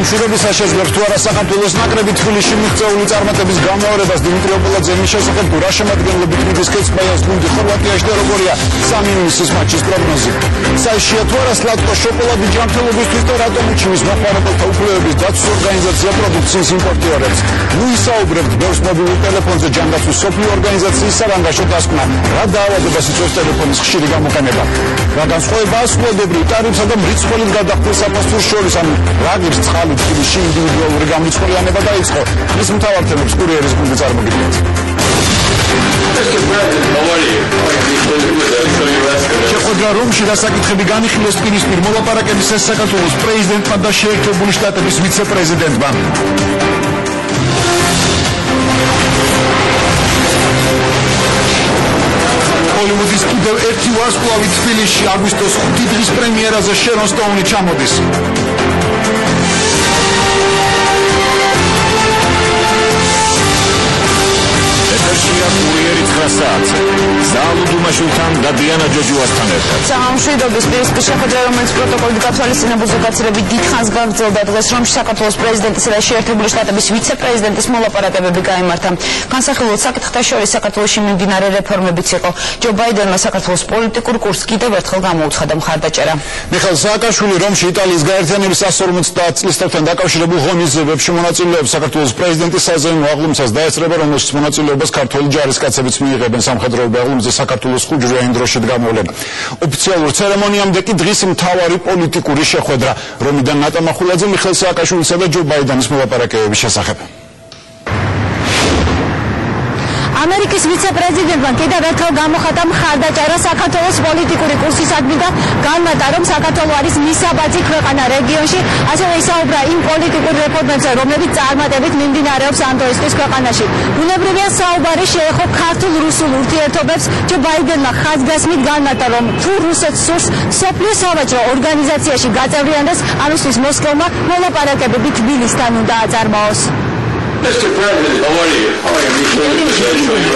მოკავშირეებისა შეძლებს თუ არა საქართველოს ნაკრები თბილისში მიღწეული წარმატების გამეორებას დიმიტრი ოპოლაძე მის შესახებ თუ რა შემადგენლობით მიდის კეცბაიას გუნდი ხორვატიაში და როგორია 3 ივნისის მატჩის პროგნოზი. საერთაშორისო თუ არა სლატკო შოკოლადი ჯანმრთელობისთვის და რატომ უჩივის მოხმარებელთა უფლებების დაცვის ორგანიზაცია პროდუქციის იმპორტიორებს. ვისაუბრებთ ბევრს მობილურ ტელეფონზე ჯანდაცვის სოფლიო ორგანიზაციის სარანგაშო დასკვნა. რა დაავადებას იწვევს ტელეფონის ხშირი გამოყენება. რა განსხვავებაა სრულდებრივ ტარიფსა და მრიცხველის გადახდილ საფასურის შორის, ანუ რა ღირს წყალი თბილისში ინდივიდუალური გამრიცხველიანება დაიწყო. ის მთავარ თემებს კურიერის გუნდი წარმოგიდგენთ. შეხვედრა რომში დასაკითხები განიხილეს პირისპირ მოლაპარაკების საქართველოს პრეზიდენტმა და შეერთებული შტატების ვიცე-პრეზიდენტმა. ჰოლივუდის კიდევ ერთი ვარსკვლავი თბილისში აგვისტოს 5 დღის პრემიერაზე შერონ სტოუნი ჩამოდის. კურიერი 9 საათზე ზალუ დუმაშვილთან და დიანა ჯოჯუასთან ერთად. სამშვიდობის პირისპირ შეხვედრა, რომელიც პროტოკოლით გათვალისწინებულზე გაცილებით დიდ ხანს გაგრძელდა, დღეს რომში საქართველოს პრეზიდენტისა და შეერთებული შტატების ვიცე-პრეზიდენტის მოლაპარაკებები გაიმართა. განსახილველ საკითხთა შორის საქართველოში მიმდინარე რეფორმებიც იყო. ჯო ბაიდენმა საქართველოს პოლიტიკურ კურსს კიდევ ერთხელ გამოუცხადა მხარდაჭერა. მიხეილ სააკაშვილი რომში იტალიის გაერთიანების 150 წლისთავთან დაკავშირებულ ღონისძიებებში მონაწილეობს. საქართველოს პრეზიდენტის საზეიმო აღლუმცას დაესწრება, რომელშიც მონაწილეობას ქართული ჯარისკაცებიც მიიღებენ. სამხედროები აღლუმზე საქართველოს ხუჯრია იმ დროში გამოვლენ. ოფიციალურ ცერემონიამდე კი დღის მთავარი პოლიტიკური შეხვედრა, რომიდან ნატა მახულაძე მიხეილ სააკაშვილისა და ჯო ბაიდენის მოლაპარაკებების შესახებ. ამერიკის ვიცე-პრეზიდენტმა კიდევ ერთხელ გამოხატა მხარდაჭერა საქართველოს პოლიტიკური კურსისადმი და განმარტა, რომ საქართველო არის მისაბაძი ქვეყანა რეგიონში, ასევე ისაუბრა იმ პოლიტიკურ რეფორმებზე, რომლებიც წარმატებით მიმდინარეობს ამ დროისთვის ქვეყანაში. ბუნებრივია საუბარი შეეხო ქართულ-რუსულ ურთიერთობებს. ჯო ბაიდენმა ხაზგასმით განმარტა, რომ თუ რუსეთს სურს მსოფლიო სავაჭრო ორგანიზაციაში გაწევრიანდეს, ამისთვის მოსკოვმა მოლაპარაკებები თბილისთან უნდა აწარმოოს.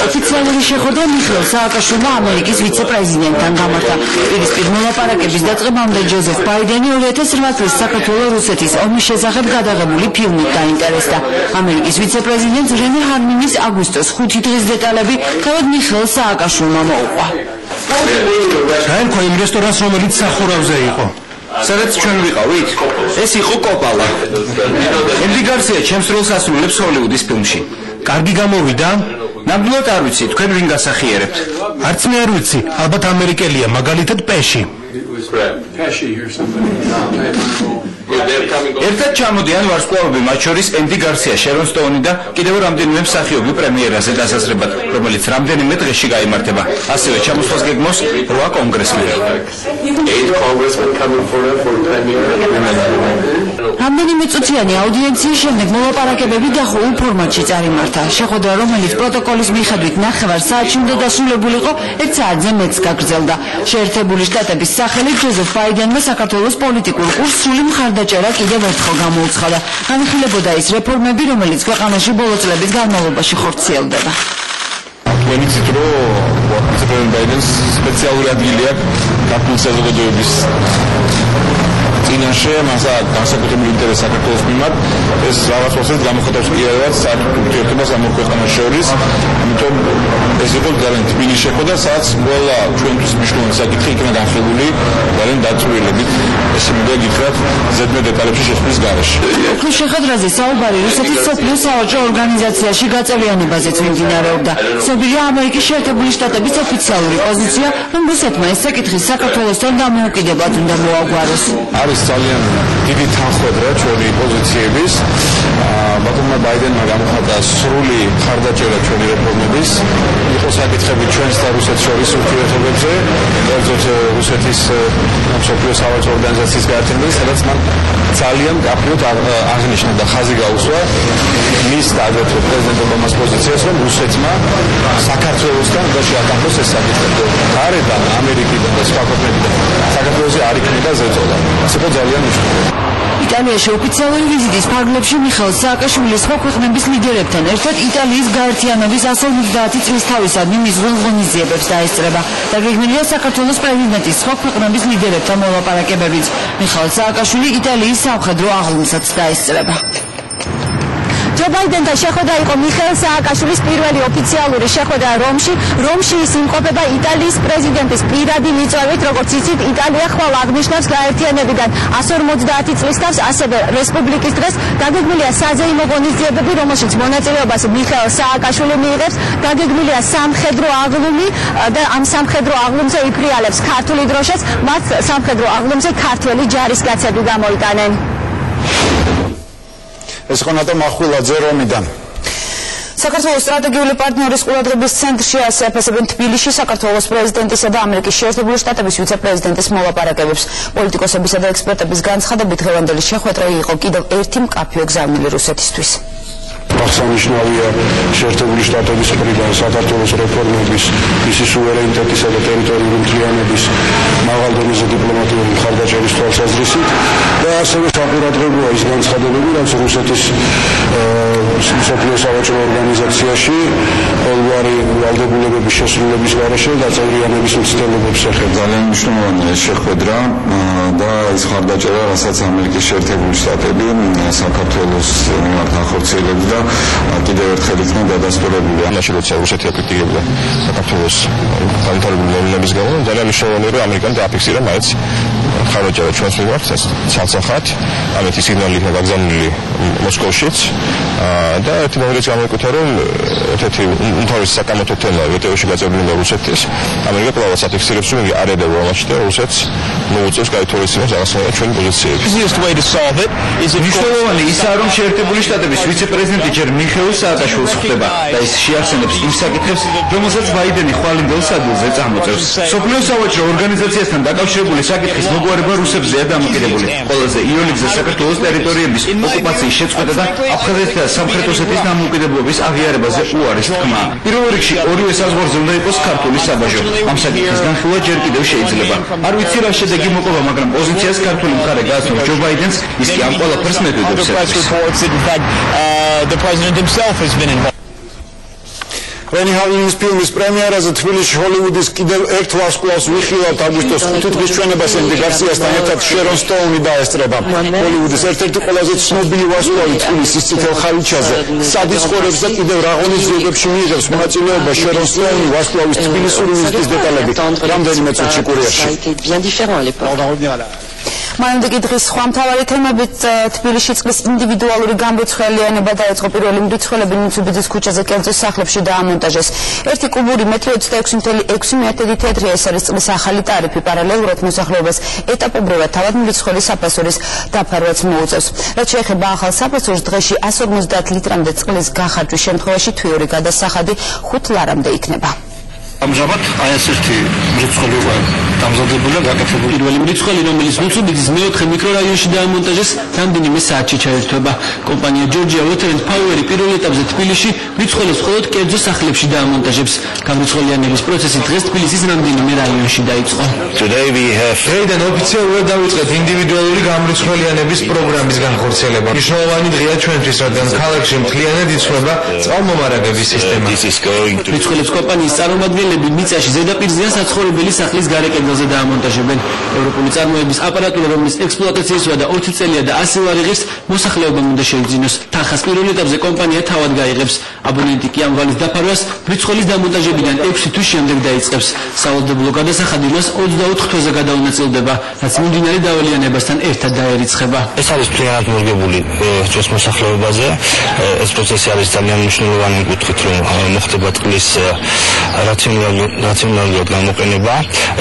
ოფიციალური შეხვედრა მიხეილ სააკაშვილმა ამერიკის ვიცე-პრეზიდენტთან გამართა. პირისპირ მოლაპარაკების დაწყებამდე ჯოზეფ ბაიდენი 2008 წლის საქართველო-რუსეთის ომის შესახებ გადაღებული ფილმით დაინტერესდა. ამერიკის ვიცე-პრეზიდენტს რენე ჰარმინის აგვისტოს 5 დღის დეტალები თავად მიხეილ სააკაშვილმა მოუყვა. გაერქვა იმ რესტორანს, რომელიც სახურავზე იყო. სადაც ჩვენ ვიყავით? ეს იყო კოპალა. ენდი გარსია ჩემს როლს ასრულებს ჰოლივუდის ფილმში. კარგი გამოვიდა? ნამდვილად არ ვიცი, თქვენ ვინ გასახიერებთ? არც მე არ ვიცი, ალბათ ამერიკელია, მაგალითად პეში. ერთად ჩამოდიან ვარსკვლავები, მათ შორის ენდი გარსია, შერონ სტოუნი და კიდევ რამდენიმე მსახიობი პრემიერაზე დასასრებად, რომელიც რამდენიმე დღეში გაიმართება. ასევე ჩამოსვლას გეგმავს 8 კონგრესმენი. რამდენიმე წუთიანი აუდიენციის შემდეგ მოლაპარაკებები დახურულ ფორმატში წარიმართა. შეხვედრა, რომელიც პროტოკოლის მიხედვით 9 საათში უნდა დასრულებულიყო, 1 საათზე მეტს გაგრძელდა. შეერთებული შტატების სახელით ჯოზეფ ბაიდენმა საქართველოს პოლიტიკურ კურსს სრული მხარდაჭერა კიდევ ერთხელ გამოუცხადა. განიხილებოდა ის რეფორმები, რომელიც ქვეყანაში ბოლო წლების განმავლობაში ხორციელდება. მე ვიცით, რომ პრეზიდენტ ბაიდენს სპეციალური ადგილი აქვს ქართული საზოგადოების წინაშე, მას განსაკუთრებული ინტერესი საქართველოს მიმართ. ეს რაღაც მოსეს გამოხატავს კიდევაც საერთო ურთიერთობას ამ ორ ქვეყანას შორის. ამიტომ ეს იყო ძალიან თბილი შეხვედრა, სადაც ყველა ჩვენთვის მნიშვნელოვანი საკითხი იქნა განხილული ძალიან დაწვრილებით. ეს მინდა გითხრათ ზედმე დეტალებში შესვლის გარეშე. ოქროს შეხვედრაზე საუბარი რუსეთის სოფლიო სავაჭრო ორგანიზაციაში გაწევრიანებაზეც მიმდინარეობდა. ცნობილია ამერიკის შეერთებული შტატების ოფიციალური პოზიცია, რომ რუსეთმა ეს საკითხი საქართველოსთან დამოუკიდებლად უნდა მოაგვაროს. არის ძალიან დიდი თანხმობა ჩვენი პოზიციების. ბატონმა ბაიდენმა გამოხატა სრული მხარდაჭერა ჩვენი რეფორმების. იყო საკითხები ჩვენს და რუსეთს შორის ურთიერთობებზე, ბოლოს რუსეთის მსოფლიო სავაჭრო ორგანიზაციის გაერთიანებას, სადაც მან ძალიან კაფეოდ აღნიშნა და ხაზი გაუსვა მის და აგრეთვე პრეზიდენტ ობამას პოზიციას, რომ რუსეთმა საქართველოსთან უნდა შეატანოს ეს საკითხები. გარედან ამერიკიდან და სხვა ქვეყნებიდან საქართველოში არ იქნება ზეწოლა. ეს იყო ძალიან მნიშვნელოვანი. იტალიაში ოფიციალური ვიზიტის ფარგლებში მიხეილ სააკაშვილი სხვა ქვეყნების ლიდერებთან ერთად იტალიის გაერთიანების 150 წლის თავისადმი მიზღვნილ ღონისძიებებს დაესწრება. დაგეგმილია საქართველოს პრეზიდენტის სხვა ქვეყნების ლიდერებთან მოლაპარაკებებიც. მიხეილ სააკაშვილი იტალიის სამხედრო აღლუმსაც დაესწრება. ჯო ბაიდენთან შეხვედრა იყო მიხეილ სააკაშვილის პირველი ოფიციალური შეხვედრა რომში. რომში ის იმყოფება იტალიის პრეზიდენტის პირადი მიწვევით, როგორც იცით, იტალია ხვალ აღნიშნავს გაერთიანებიდან 150 წლის თავს, ასევე რესპუბლიკის დღეს. დაგეგმილია საზეიმო ღონისძიებები, რომელშიც მონაწილეობას მიხეილ სააკაშვილი მიიღებს. დაგეგმილია სამხედრო აღლუმი და ამ სამხედრო აღლუმზე იფრიალებს ქართული დროშაც, მათ სამხედრო აღლუმზე ქართველი ჯარისკაცები გამოიტანენ. ეს იყო ნატო მახვილაძე რომიდან. საქართველოს სტრატეგიული პარტნიორის ყურადღების ცენტრში ასე აფასებენ თბილისში საქართველოს პრეზიდენტისა და ამერიკის შეერთებული შტატების ვიცე-პრეზიდენტის მოლაპარაკებებს. პოლიტიკოსებისა და ექსპერტების განცხადებით დღევანდელი შეხვედრა იყო კიდევ ერთი მკაფიო გზავნილი რუსეთისთვის. აღსანიშნავია შეერთებული შტატების მხრიდან საქართველოს რეფორმების, მისი სუვერენიტეტისა და ტერიტორიული მთლიანობის მაღალ დონეზე დიპლომატიური მხარდაჭერის თვალსაზრისით და ასევე საყურადღებოა ის განცხადებები, რაც რუსეთის მსოფლიო სავაჭრო ორგანიზაციაში ყოველგვარი ვალდებულებების შესრულების გარეშე დაწევრიანების მცდელობებს ეხება. ძალიან მნიშვნელოვანია შეხვედრა და ის მხარდაჭერა, რასაც ამერიკის შეერთებული შტატები საქართველოს მიმართ ახორციელებს და კიდევ ერთხელ იქნა დადასტურებული. ამაში როცა რუსეთი აკრიტიკებდა საქართველოს განვითარებული მოვლენების გამო, ძალიან მნიშვნელოვანია რომ ამერიკამ დააფიქსირა მაინც მხარდაჭერა ჩვენს მიმართ ცალ-ცალხად, ამეთი სიგნალი იქნა გაგზავნილი მოსკოვშიც და ერთი მომენტიც გამოვიკუთა რომ ერთ-ერთი უმთავრესი საკამათო თემა ვტო-ში გაწევრიანება რუსეთის ამერიკა კვლავაც აფიქსირებს რომ იგი არ ედება ამაში და რუსეთს მოუწევს გაითვალისწინოს რაღაცნაირად ჩვენი პოზიციები. მნიშვნელოვანი ისაა რომ შეერთებული შტატების ვიცე-პრეზიდენტი ჯერ მიხეილ სააკაშვილს ხვდება და ის შეახსენებს იმ საკითხებს, რომელსაც ბაიდენი ხვალინდელ სადგურზე წამოწევს. მსოფლიო სავაჭრო ორგანიზაციასთან დაკავშირებული საკითხის მოგვარება რუსებზეა დამოკიდებული. ყველაზე იოლი გზა საქართველოს ტერიტორიების ოკუპაციის შეწყვეტა და აფხაზეთის და სამხრეთ ოსეთის დამოუკიდებლობის აღიარებაზე უარის თქმა. პირველ რიგში ორივე საზღვარზე უნდა იყოს ქართული საბაჟო. ამ საკითხის განხილვა ჯერ კიდევ შეიძლება. არ ვიცი რა შედეგი მოყვა, მაგრამ პოზიციას ქართული მხარე გააცნობს ჯო ბაიდენს, ის კი ამ ყველაფერს მეთოდებს the president himself has been involved. Reni Halil's ფილმის პრემიერაზე თბილისში ჰოლივუდის კიდევ ერთ ვარსკვლავს ვიხილავთ აგვისტოს 5 დღის ჩვენებას ენდი გარსიასთან ერთად შერონ სტოუნი დაესწრება. ჰოლივუდის ერთ-ერთი ყველაზე ცნობილი ვარსკვლავი თბილისის წითელ ხალიჩაზე სადის ხორებს და კიდევ რა ღონისძიებებში მიიღებს მონაწილეობა შერონ სტოუნი ვარსკვლავის თბილისური ვიზიტის დეტალებით რამდენიმე წუთში კურიერში. მანამდე კი დღის სხვა მთავარი თემებით თბილისში წყლის ინდივიდუალური გამრიცხველიანება დაიწყო. პირველი მრიცხველები ნიცუბიძის ქუჩაზე კერძო სახლებში დაამონტაჟეს. ერთი კუბური მეტრი 26.6 მეტრით თეთრი, ეს არის წყლის ახალი ტარიფი. პარალელურად მოსახლეობას ეტაპობრივად თავად მრიცხველის საფასურის დაფარვაც მოუწევს. რაც შეეხება ახალ საფასურს, დღეში 150 litrამდე წყლის გახარჯვის შემთხვევაში თვიური გადასახადი 5 ლარამდე იქნება. ამჟამად აი ასეთი მრიცხველი დამზადებულია გაკეთებული. პირველი მრიცხველი, რომელიც ნიცუბიძის მეოთხე მიკრორაიონში დაამონტაჟეს, რამდენიმე საათში ჩაერთვება. კომპანია ჯორჯია ვოთერ ენდ პაუერი პირველ ეტაპზე თბილისში მრიცხველებს მხოლოდ კერძო სახლებში დაამონტაჟებს. გამრიცხველიანების პროცესი დღეს თბილისის რამდენიმე რაიონში დაიწყო. დღეიდან ოფიციალურად დავიწყეთ ინდივიდუალური გამრიცხველიანების პროგრამის განხორციელება. მნიშვნელოვანი დღეა ჩვენთვის, რადგან ქალაქში მთლიანად იცვლება წყალმომარაგების სისტემა. მრიცხველებს კომპანიის წარმომადგენლები მიწაში ზედაპირზეა საცხოვრებელი სახლის გარე კედელზე დაამონტაჟებენ. ევროპული წარმოების აპარატურა, რომლის ექსპლუატაციისვა და 20 წელია და 100 ლარი ღირს, მოსახლეობამ უნდა შეიძინოს. თანხას პირველ ეტაპზე კომპანია თავად გაიღებს. აბონენტი კი ამ ვალის დაფარვას მრიცხველის დამონტაჟებიდან 6 თვის შემდეგ დაიწყებს. სავალდებულო გადასახადი მას 24 თვეზე გადაუნაწილდება, რაც მიმდინარე დავალიანებასთან ერთად დაერიცხება. ეს არის მთლიანად მორგებული ჩვენს მოსახლეობაზე. ეს პროცესი არის ძალიან მნიშვნელოვანი კუთხით, რომ მოხდება წყლის რაციონალურად გამოყენება.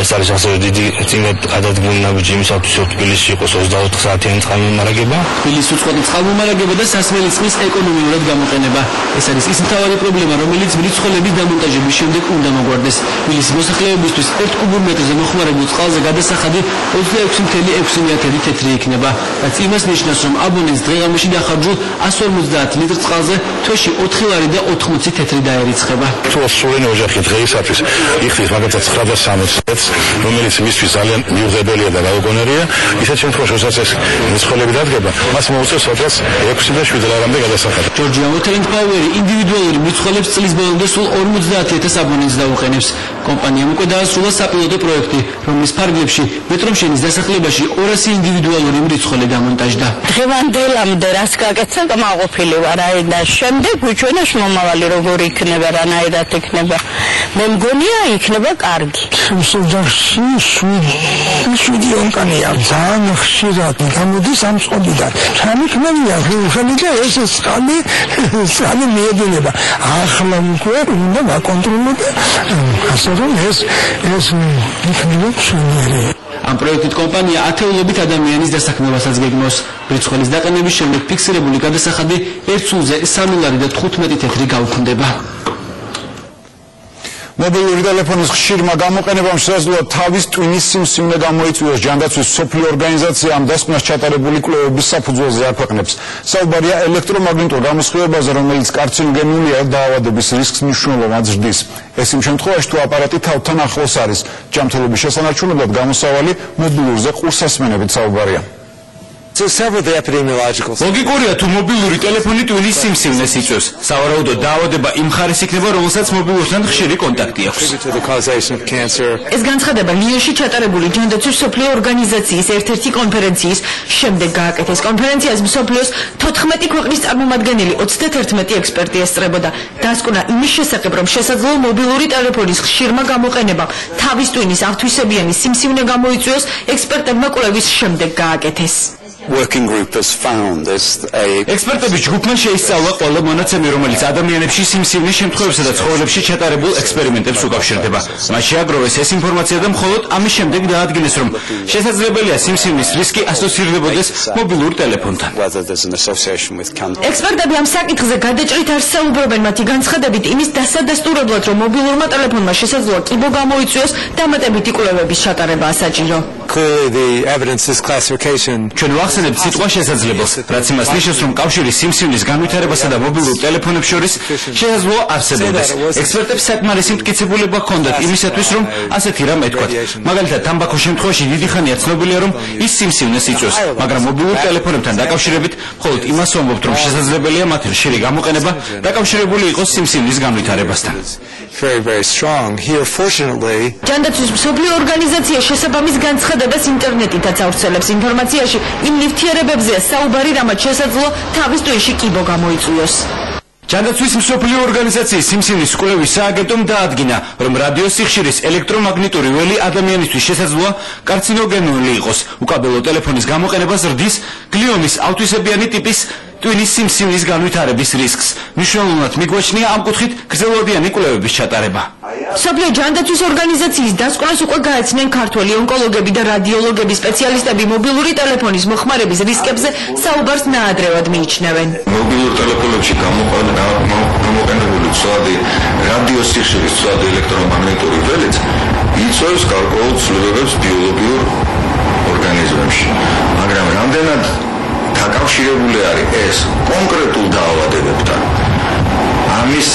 ეს არის ასევე დიდი წინათ გადადგმული ნაბიჯი იმისათვის, რომ თბილისში იყოს 24 საათიანი წყალმომარაგება. თბილისის უცხოელი წყალმომარაგება და სასმელი წყლის ეკონომიურად გამოყენება. ეს არის ის მთავარი პრობლემა, რომელიც მრიცხველების დამონტაჟების შემდეგ უნდა მოგვარდეს. თბილისის მოსახლეობისთვის 1 კუბურ მეტრზე მოხმარებულ წყალზე გადასახადი 26.6 თეთრი იქნება. რაც იმას ნიშნავს, რომ აბონენტს დღე-ღამეში დახარჯულ 150 ლიტრ წყალზე თვეში 4 ლარი და 80 თეთრი დაერიცხება. თუ სულენი ოჯახი დღეისათვის იხდის მაგალითად 960 რომელიც მისთვის ძალიან მიუღებელია და გაუგონარია, ისეთ შემთხვევაში, როდესაც ეს მრიცხველები დადგება, მას მოუწევს სადღაც 6 და 7 ლარამდე გადასახადი. ჯორჯია მოთელენთ პაუერი ინდივიდუალური მრიცხველებს წლის ბოლომდე სულ 50,000 აბონენტს დაუყენებს. კომპანიამ უკვე დაასრულა საპილოტო პროექტი, რომლის ფარგლებში მეტრომშენის დასახლებაში 200 ინდივიდუალური მრიცხველი დამონტაჟდა. დღევანდელამდე რას გაკეთე, კმაყოფილი ვარ, და შემდეგ ვიჩვენე მომავალი როგორი იქნება, რანაირად იქნება. მე მგონია იქნება კარგი. შვიდი ონკანია ძალიან ხშირად გამოდის ამ წყობიდან. სამიქნელია ხელი და ეს წყალი მიედინება. ახლა უკვე უნდა ვაკონტროლოთ, ასე რომ ეს იქნება შენიერი. ამ პროექტით კომპანია ათეულობით ადამიანის დასაქმებასაც გეგმავს. მრიცხველის დაყენების შემდეგ ფიქსირებული გადასახადი 1 წუთზე 3 ლარი და 15 თეთრი გაუქმდება. მობილური ტელეფონის ხშირმა გამოყენებამ შესაძლოა თავის ტვინის სიმსივნე გამოიწვიოს. ჯანდაცვის მსოფლიო ორგანიზაცია ამ დასკვნას ჩატარებული კვლევების საფუძველზე აქვეყნებს. საუბარია ელექტრომაგნიტურ გამოსხივებაზე, რომელიც კარცინოგენულია და დაავადების რისკს მნიშვნელოვნად ზრდის. ეს იმ შემთხვევაში, თუ აპარატი თავთან ახლოს არის. ჯანმრთელობის შესანარჩუნებლად გამოსავალი მობილურზე ყურსასმენებით საუბარია. ლოგიკურია, თუ მობილური ტელეფონი ტვინის სიმსივნეს იწვევს. სავარაუდოდ დაავადება იმ ხარის იქნება, რომელსაც მობილურთან ხშირი კონტაქტი აქვს. ეს განცხადება ლიონში ჩატარებული ჯანდაცვის მსოფლიო ორგანიზაციის ერთ-ერთი კონფერენციის შემდეგ გააკეთეს. კონფერენციას მსოფლიოს 14 ქვეყნის წარმომადგენელი 31 ექსპერტი ესწრებოდა. დასკვნა იმის შესახებ, რომ შესაძლოა მობილური ტელეფონის ხშირმა გამოყენებამ თავის ტვინის ავთვისებიანი სიმსივნე გამოიწვიოს, ექსპერტებმა კვლევის შემდეგ გააკეთეს. ექსპერტების ჯგუფმა შეისწავლა ყველა მონაცემი, რომელიც ადამიანებში სიმსივნის შემთხვევებსა და ცხოველებში ჩატარებულ ექსპერიმენტებს უკავშირდება. მათ შეაგროვეს ეს ინფორმაცია და მხოლოდ ამის შემდეგ დაადგინეს, რომ შესაძლებელია სიმსივნის რისკი ასოცირდებოდეს მობილურ ტელეფონთან. ექსპერტები ამ საკითხზე გადაჭრით არ საუბრობენ. მათი განცხადებით იმის დასადასტურებლად, რომ მობილურმა ტელეფონმა შესაძლოა კიბო გამოიწვიოს, დამატებითი კვლევების ჩატარება ასაჭირო. ჩვენ ვახსენებთ სიტყვა შესაძლებელს, რაც იმას ნიშნავს, რომ კავშირი სიმსივნის განვითარებასა და მობილურ ტელეფონებს შორის შესაძლოა არსებობდეს. ექსპერტებს საკმარისი მტკიცებულება ჰქონდათ იმისათვის, რომ ასეთი რამ ეთქვათ. მაგალითად, თამბაქოს შემთხვევაში დიდი ხანია ცნობილია, რომ ის სიმსივნეს იწვევს, მაგრამ მობილურ ტელეფონებთან დაკავშირებით მხოლოდ იმას ვამბობთ, რომ შესაძლებელია მათი ხშირი გამოყენება დაკავშირებული იყოს სიმსივნის განვითარებასთან. ჯანდაცვის მსოფლიო ორგანიზაცია შესაბამის განცხადებას ინტერნეტითაც ავრცელებს. ინფორმაციაში იმ ნივთიერებებზეა საუბარი, რამაც შესაძლოა თავის ტვინში კიბო გამოიწვიოს. ჯანდაცვის მსოფლიო ორგანიზაციის სიმსივნის კვლევის სააგენტომ დაადგინა, რომ რადიოსიხშირის ელექტრომაგნიტური ველი ადამიანისთვის შესაძლოა კარცინოგენური იყოს. უკაბელო ტელეფონის გამოყენება ზრდის გლიონის ავთვისებიანი ტიპის ტვინის სიმსივნის განვითარების რისკს. მნიშვნელოვნად მიგვაჩნია ამ კუთხით გრძელვადიანი კვლევების ჩატარება. მსოფლიო ჯანდაცვის ორგანიზაციის დასკვნას უკვე გაეცნენ ქართველი ონკოლოგები და რადიოლოგები. სპეციალისტები მობილური ტელეფონის მოხმარების რისკებზე საუბარს ნაადრევად მიიჩნევენ. მობილურ ტელეფონებში გამოყენებული ცვლადი რადიოსიხშირის ცვლადი ელექტრომაგნიტური ველიც იწვევს გარკვეულ ცვლილებებს ბიოლოგიურ ორგანიზმებში, მაგრამ რამდენად დაკავშირებული არის ეს კონკრეტულ დაავადებებთან, ამის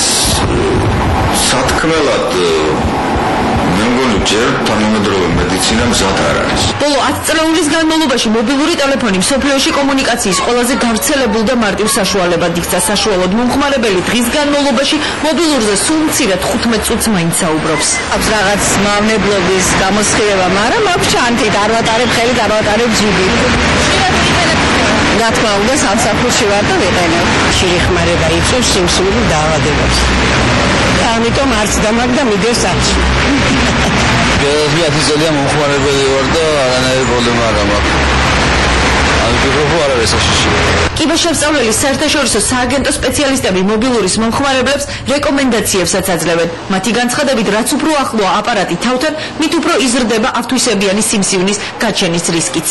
სათქმელად მე მგონი ჯერ თანამედროვე მედიცინა მზად არ არის. ბოლო 10 წლეულის განმავლობაში მობილური ტელეფონი მსოფლიოში კომუნიკაციის ყველაზე გავრცელებულ და მარტივ საშუალებად იქცა. საშუალოდ მომხმარებელი დღის განმავლობაში მობილურზე სულ მცირედ 15 წუთს მაინც საუბრობს. აქვს რაღაც მავნებლობის გამოსხივება, მაგრამ აქვს ჩანთით, არ ვატარებ ხელით, არ ვატარებ ჯიბით. რა თქმა უნდა, სამსახურში ვარ და ვიყენებ. ხშირი ხმარება იწვევს სიმსივნურ დაავადებებს. ამიტომ არც დამაგ და მიდევს არჩი. გეოგრაფია momxmarებელი ვარ და არანაირი პრობლემა არ მაქვს. ალგებროფო არ არის საშიში. კიბეშევსწავლელის საერთაშორისო სააგენტო სპეციალისტები მობილურის მომხმარებლებს რეკომენდაციებსაც აძლევენ. მათი განცხადებით, რაც უფრო ახლოა აპარატი თავთან, მით უფრო იზრდება ავთვისებიანი სიმსივნის გაჩენის რისკიც.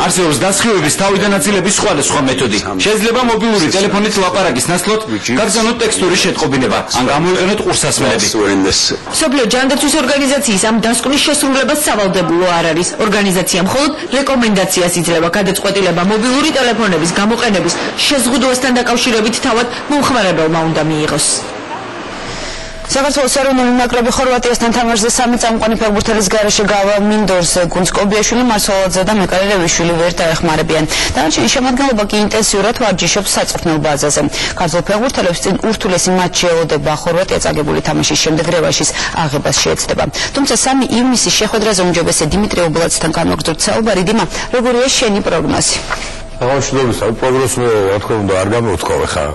არსებობს დასხივების თავიდან აწილების სხვადასხვა მეთოდი. შეიძლება მობილური ტელეფონით ლაპარაკის ნაცვლად გაგზავნოთ ტექსტურის შეტყობინება, ან გამოიყენოთ ყურსასმენები. მსოფლიო ჯანდაცვის ორგანიზაციის ამ დასკვნის შესრულება სავალდებულო არ არის. ორგანიზაცია მხოლოდ რეკომენდაციას იძლევა გადაწყვეტილება მობილური ტელეფონების გამოყენების შეზღუდვასთან დაკავშირებით თავად მომხმარებელმა უნდა მიიღოს. საქართველოს ეროვნული ნაკრები ხორვატიასთან თამაშზე 3 წამყვანი ფეხბურთელის გარეშე გავა მინდორს გუნდს კობიაშვილი, მარცვალაძე და მეკარელევიშვილი ვერ დაეხმარებიან. დანარჩენი შემადგენლობა კი ინტენსიურად ვარჯიშობს საწვრთნელ ბაზაზე. ქართულ ფეხბურთელებს წინ ურთულესი მატჩი ელოდება. ხორვატია წაგებული თამაშის შემდეგ რევანშის აღებას შეეცდება. თუმცა 3 ივნისის შეხვედრაზე უმჯობესია დიმიტრი ობლაძთან განვაგრძოთ საუბარი. დიმა, როგორია შენი პროგნოზი? აღმოჩნდება პროგნოზი რა თქმა უნდა არ გამოვთქვავ ხა.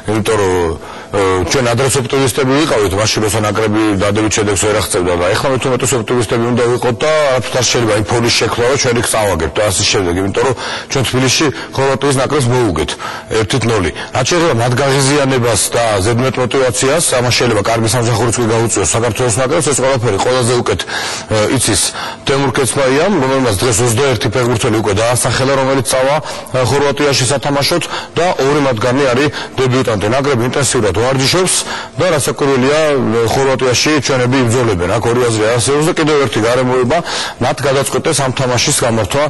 იმიტომ რომ ჩვენ ადრეს ოპტიმისტები ვიყავით, მაშინ როცა ნაკრები დადებით შედეგს ვერ აღწევდა და ეხლა მე თუმეტეს ოპტიმისტები უნდა ვიყოთ და არ შეიძლება იმ ფონის შექმნა რომ ჩვენ იქ წავაგებთ და ასე შემდეგ, იმიტომ რომ ჩვენ თბილისში ხორვატიის ნაკრებს მოუგეთ 1-0. რაც შეეხება მათ გაღიზიანებას და ზედმეტ მოტივაციას, ამას შეიძლება კარგი სამსახურიც კი გაუწიოს საქართველოს ნაკრებს, ეს ყველაფერი ყველაზე უკეთ იცის თემურ კეცმაიამ, რომელმაც დღეს 21 ფეხბურთელი უკვე დაასახელა, რომელიც წავა ხორვატიაში სათამაშოდ და ორი მათგანი არის დებიუტანტი. ნაკრები ინტენსიურად ვარჯიშობს და რასაკვირველია ხორვატიაში ჩვენები იბრძოლებენ. აქ ორი აზრი არსებობს და კიდევ ერთი გარემოება მათ გადაწყვეტეს ამ თამაშის გამართვა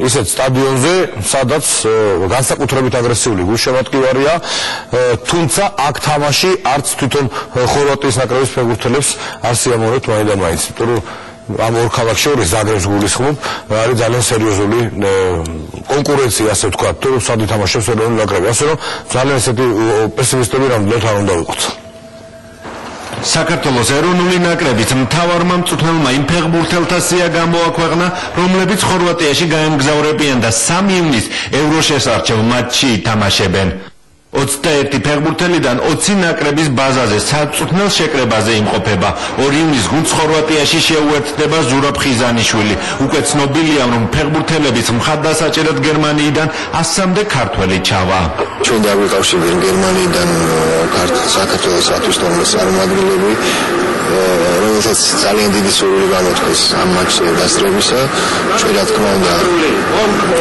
ისეთ სტადიონზე, სადაც განსაკუთრებით აგრესიული გულშემატკივარია, თუმცა აქ თამაში არც თვითონ ხორვატიის ნაკრების ფეხბურთელებს არ სიამოვნებთ მაინდამაინც. ამ ორ ქალაქს შორის ზაგრებს გულისხმობ, არის ძალიან სერიოზული კონკურენცია, ასე ვთქვათ, თუ სად ითამაშებს ეროვნული ნაკრები. ასე რომ ძალიან ესეთი პესიმისტები რამდენად არ უნდა ვიყოთ. საქართველოს ეროვნული ნაკრების მთავარმა მწვრთნელმა იმ ფეხბურთელთა სია გამოაქვეყნა, რომლებიც ხორვატიაში გაემგზავრებიან და 3 ივნისს ევროშესარჩევ მატჩში ითამაშებენ. 21 ფეხბურთელიდან 20 ნაკრების ბაზაზე საწვრთნელ შეკრებაზე იმყოფება. 2 ივნისს გუნდს ხორვატიაში შეუერთდება ზურაბ ხიზანიშვილი. უკვე ცნობილია, რომ ფეხბურთელების მხარდასაჭერად გერმანიიდან 100-მდე ქართველი ჩავა. ჩვენ დავიკავშირდნენ გერმანიიდან საქართველოსთვის წარმომადგენლები, რომელსაც ძალიან დიდი სურვილი გამოთქვეს ამ მატჩზე დასწრებისა. ჩვენ რა თქმა უნდა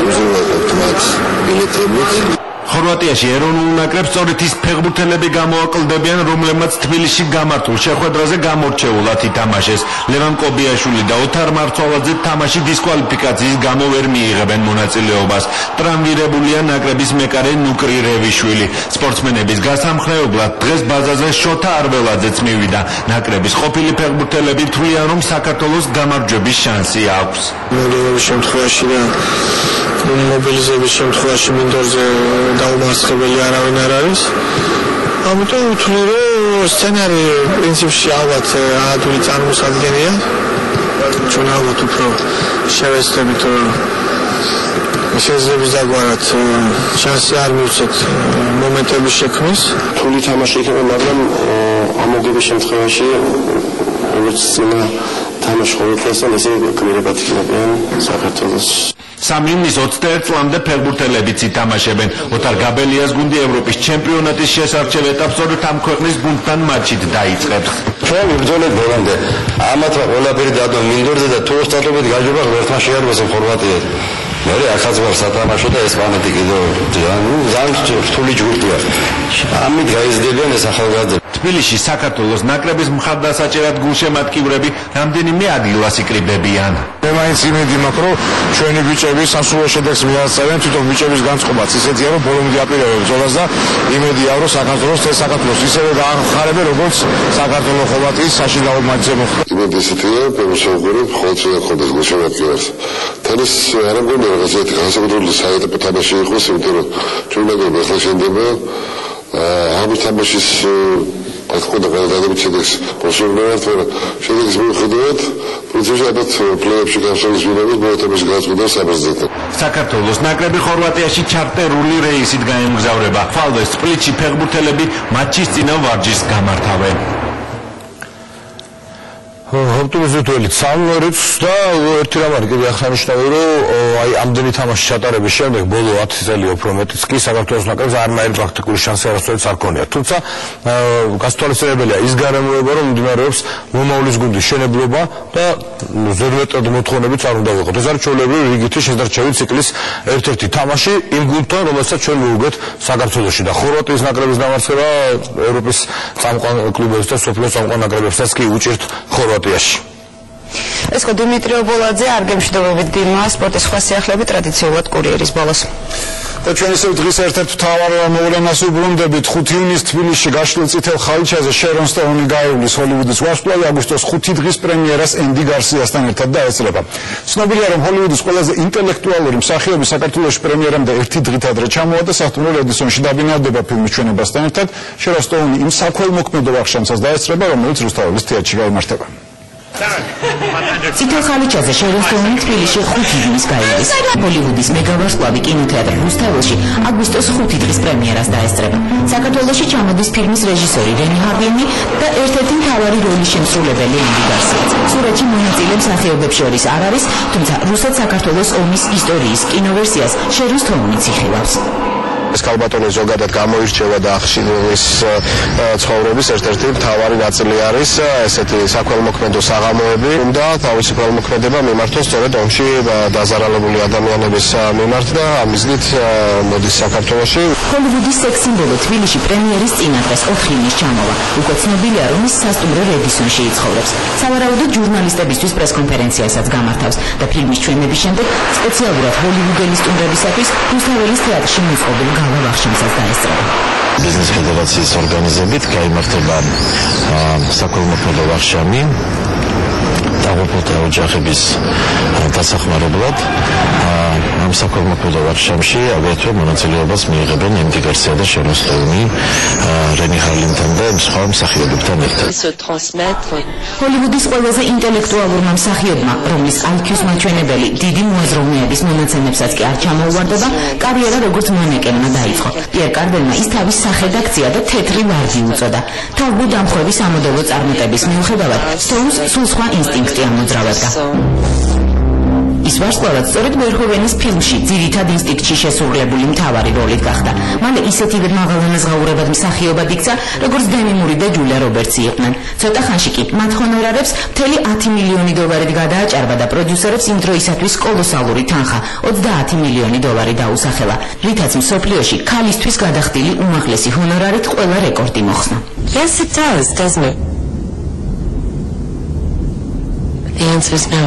უზრუნველყოფთ მათ ბილეთებით. ხორვატიაში ეროვნულ ნაკრებს სწორედ ის ფეხბურთელები გამოაკლდებიან, რომლებმაც თბილისში გამართულ შეხვედრაზე გამორჩეულად ითამაშეს. ლევან კობიაშვილი და ოთარ მარცვალაძე თამაში დისკვალიფიკაციის გამო ვერ მიიღებენ მონაწილეობას. ტრამვირებულია ნაკრების მეკარე ნუკრი რევიშვილი. სპორტსმენების გასამხნეებლად დღეს ბაზაზე შოთა არველაძეც მივიდა. ნაკრების ყოფილი ფეხბურთელები თვლიან, რომ საქართველოს გამარჯვების შანსი აქვს. მოდელების შემთხვევაში და მობილიზების შემთხვევაში მინდორზე დაუმარცხებელი არავინ არ არის. ამიტომ ვთვლი, რომ სცენარი პრინციპში ალბათ ადვილი წარმოსადგენია. ჩვენ ალბათ უფრო შევეცდებით, რომ შესაძლებელი დაგვარად შანსი არ მივცეთ მომენტების შექმნის. რთული თამაში იქნება, მაგრამ ამოგების შემთხვევაში როგორც წინა თამაში ხორვატიასთან ესე გმირებად იქნებიან საქართველოს. 3 ივნისს 21 წლამდე ფეხბურთელებიც ითამაშებენ. ოთარ გაბელიას გუნდი ევროპის ჩემპიონატის შესარჩევ ეტაპს სწორედ ამ ქვეყნის გუნდთან მატჩით დაიწყებს. ჩვენ ვიბრძოლეთ ბოლომდე. ამათმა ყველაფერი დადო მინდორზე და თუ სტატობით გაჯობა ღმერთმა შეარბოს ხორვატია. მე ახაც ვარ სათამაშო და ესპანეთი კიდევ ძალიან რთული ჯგუფია. ამით გაიზრდებიან ეს ახალგაზრდები. თბილისში საქართველოს ნაკრების მხარდასაჭერად გულშემატკივრები რამდენიმე ადგილას იკრიბებიან. მე მაინც იმედი მაქვს, რომ ჩვენი ბიჭები სასურველ შედეგს მიაღწევენ, თვითონ ბიჭების განწყობაც ისეთია, რომ ბოლომდე აპირებენ ბრძოლას და იმედია, რომ საქართველოს ისევე დაახარებენ, როგორც საქართველოს ხორვატიის საშინაო მატჩზე მოხდა. იმედი ისეთია, რომ ხოლმე ხოდეს გულშემატკივარს. თელის არ მგონია რაღაც ერთი განსაკუთრებული საეტაპო თამაში იყოს, იმიტომ რომ ჩვენ ნაკრები ახლა შენდება ამ თამაშის ახლა გადადებით შედეგს მოსულნევართ, მაგრამ შედეგის მიუხედავად პრინციპში ალბათ პლეიოფში გასვლის ვინაობის მოეთების გაწყვეტა საბრძოლო. საქართველოს ნაკრები ხორვატიაში ჩარტერული რეისით გაემგზავრება. ხვალვე სპლიტში ფეხბურთელები მატჩის წინა ვარჯიშს გამართავენ. ოპტიმიზმით სამერიც და ერთი რამ არის კიდე აღსანიშნავი რომ აი ამდენი თამაში ჩატარების შემდეგ ბოლო 10 წელი უფრო მეტიც კი საქართველოს ნაკრებს არანაირი პრაქტიკული შანსი არასდროს არ ქონია. თუმცა გასათვალისწინებელია ის გარემოება რომ მიმდინარეობს მომავლის გუნდის შენებლობა და ზედმეტად მოთხოვნებიც არ უნდა ვიყოთ. ეს არის ჩვეულებრივი რიგითი შეზარჩევი ციკლის ერთ-ერთი თამაში იმ გუნდთან რომელსაც ჩვენ მოვუგეთ საქართველოში და ხორვატიის ნაკრების დამარცხება ევროპის წამყვან კლუბებს და სოფლიოს წამყვან ნაკრებებსაც კი უჭირთ ხორვატიაში. ეს ხო დიმიტრი ობოლაძე არ გემშვიდობებით დილმა სპორტის სხვა სიახლეები ტრადიციულად კურიერის ბოლოს. ჩვენ ისევ დღის ერთ-ერთ მთავარ მოვლენას უბრუნდებით 5 ივნისს თბილისში გაშლილ წითელ ხალიჩაზე შერონ სტოუნი გაივლის ჰოლივუდის ვარსკვლავი აგვისტოს 5 დღის პრემიერას ენდი გარსიასთან ერთად დაეწრება. ცნობილია რომ ჰოლივუდის ყველაზე ინტელექტუალური მსახიობი საქართველოში პრემიერამდე 1 დღით ადრე ჩამოვა და სასტუმრო ედისონში დაბინავდება ფილმის ჩვენებასთან ერთად. შერონ სტოუნი იმ საქველმოქმედო ვახშამსაც დაეწრება, რომელიც რუსთაველის თეატრში გაიმართება. წითელ ხალიჩაზე შერონ სტოუნი თბილისში 5 ივნისს გაივლის. ჰოლივუდის მეგავარსკვლავი კინოთეატრ რუსთაველში აგვისტოს 5 დღის პრემიერას დაესწრება. საქართველოში ჩამოდის ფილმის რეჟისორი რენი ჰარლინი და ერთ-ერთი მთავარი როლის შემსრულებელი ენდი გარსიაც. სურათში მონაწილე მსახიობებს შორის არ არის, თუმცა რუსეთ-საქართველოს ომის ისტორიის კინოვერსიას შერონ სტოუნიც იხილავს. ეს ქალბატონი ზოგადად გამოირჩევა და ახშილვის ცხოვრების ერთ-ერთი მთავარი ნაწილი არის ესეთი საქველმოქმედო საღამოები და თავისი ქველმოქმედება მიმართოს სწორედ ომში დაზარალებული ადამიანების მიმართ და ამისგით მოდის საქართველოში. ჰოლივუდის სექს-სიმბოლო თბილისში პრემიერის წინადღეს 4 ივნისს ჩამოვა. უკვე ცნობილია რომ ის სასტუმრო რედისონში იცხოვრებს. სავარაუდოდ ჟურნალისტებისთვის პრესკონფერენციასაც გამართავს და ფილმის ჩვენების შემდეგ სპეციალურად ჰოლივუდელი სტუმრებისათვის რუსთაველის თეატრში მოწყობილ გალა ვახშამსაც დაესწრება. ბიზნეს ფედერაციის ორგანიზებით გაიმართება საქველმოქმედო ვახშამი დაღუპულთა ოჯახების დასახმარებლად. ამ საქველმოქმედო ვახშამში აგრეთვე მონაწილეობას მიიღებენ ენდი გარსია და შერონ სტოუნი, რენი ჰარლინგთან და სხვა მსახიობებთან ერთად. ჰოლივუდის ყველაზე ინტელექტუალურმა მსახიობმა, რომლის IQ-ს მაჩვენებელი დიდი მოაზროვნეების მონაცემებსაც კი არ ჩამოუვარდება, კარიერა როგორც მანეკენმა დაიწყო. პიერ კარდენმა ის თავის სახედაქცია და თეთრი ვარდი უწოდა. თავბუ დამხვევის ამოდევო წარმატების მიუხედავად, სტოუნს სულ სხვა ინსტინქტი ამოძრავებდა. ის ვარსკვლავად სწორედ ბერჰოვენის ფილმში ძირითად ინსტინქტში შესრულებული მთავარი როლით გახდა. მალე ისეთივე მაღალანაზღაურებად მსახიობად იქცა, როგორც დემი მური და ჯულია რობერტსი იყვნენ. ცოტა ხანში კი მათ ჰონორარებს მთელი 10 მილიონი დოლარით გადააჭარბა და პროდიუსერებს იმ დროისათვის კოლოსალური თანხა 30 მილიონი დოლარი დაუსახელა, რითაც მსოფლიოში ქალისთვის გადახდილი უმაღლესი ჰონორარით ყველა რეკორდი მოხსნა. Yes, it does, doesn't it? The answer is no.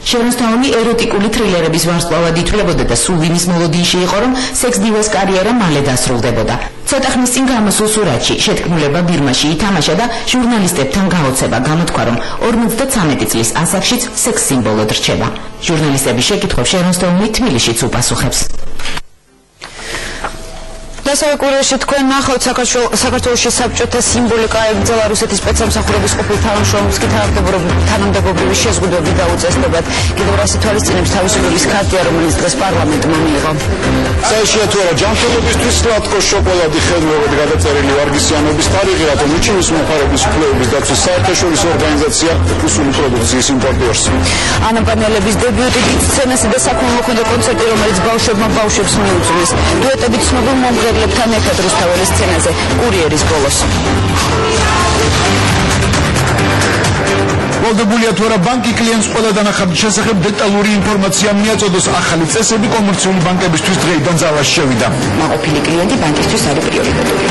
შერონ სტოუნი ეროტიკული თრილერების ვარსკვლავად ითვლებოდა და სულ იმის მოლოდინში იყო, რომ სექს დივას კარიერა მალე დასრულდებოდა. ცოტა ხნის წინ გამოსულ სურათში შეთქმულება ბირმაში ითამაშა და ჟურნალისტებთან გაოცება გამოთქვა, რომ 53 წლის ასაკშიც სექს სიმბოლოდ რჩება. ჟურნალისტების შეკითხვებს შერონ სტოუნი თბილისშიც უპასუხებს. დასავლეთ კორეაში თქვენ ნახავთ საქართველოში საბჭოთა სიმბოლიკა ებრძოლა რუსეთის სპეცსამსახურების ყოფილ თანამშრომლებს კი თანამდებობრივი შეზღუდვები დაუწესდებათ. კიდევ რასი თვალისწინებს თავისუფლების ქარტია, რომელიც დღეს პარლამენტმა მიიღო. საერთოდ თუ არა ჯანმრთელობისთვის სლატკოს შოკოლადი ხელმოღეთ გადაწერილი ვარგისიანობის თარიღი, რატომ უჩინის მომხმარების უფლებების დაცვის საერთაშორისო ორგანიზაცია რუსული პროდუქციის იმპორტიორს. ანა პანელების დებიუტი დიდ სცენასა და საქველმოქმედო კონცერტი, რომელიც ბავშვებმა ბავშვებს მიუძღვის. დუეტებით ცნობილ მომღერლებთან ერთად რუსთაველის სცენაზე კურიერის ბოლოს. ვალდებულია თუ არა ბანკი კლიენტს ყველა დანახავების შესახებ დეტალური ინფორმაცია მიაწოდოს. ახალი წესები კომერციული ბანკებისთვის დღეიდან ძალაში შევიდა. მაყოფილი კლიენტი ბანკისთვის არის პრიორიტეტული.